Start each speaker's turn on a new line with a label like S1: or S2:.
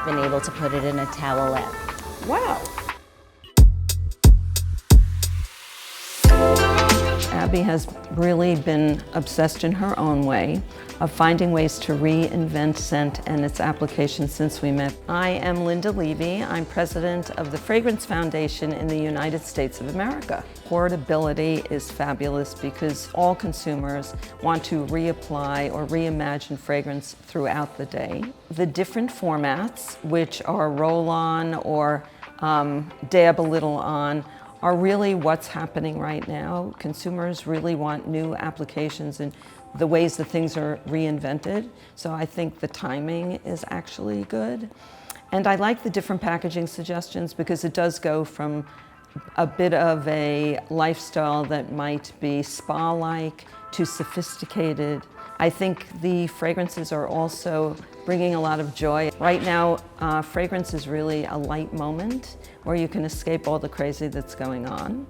S1: Been able to put it in a towelette.
S2: Wow. Abby has really been obsessed in her own way of finding ways to reinvent scent and its application since we met. I am Linda Levy. I'm president of the Fragrance Foundation in the United States of America. Portability is fabulous because all consumers want to reapply or reimagine fragrance throughout the day. The different formats, which are roll-on or dab a little on, are really what's happening right now. Consumers really want new applications and the ways that things are reinvented. So I think the timing is actually good. And I like the different packaging suggestions because it does go from a bit of a lifestyle that might be spa-like to sophisticated. I think the fragrances are also bringing a lot of joy. Right now, fragrance is really a light moment where you can escape all the crazy that's going on.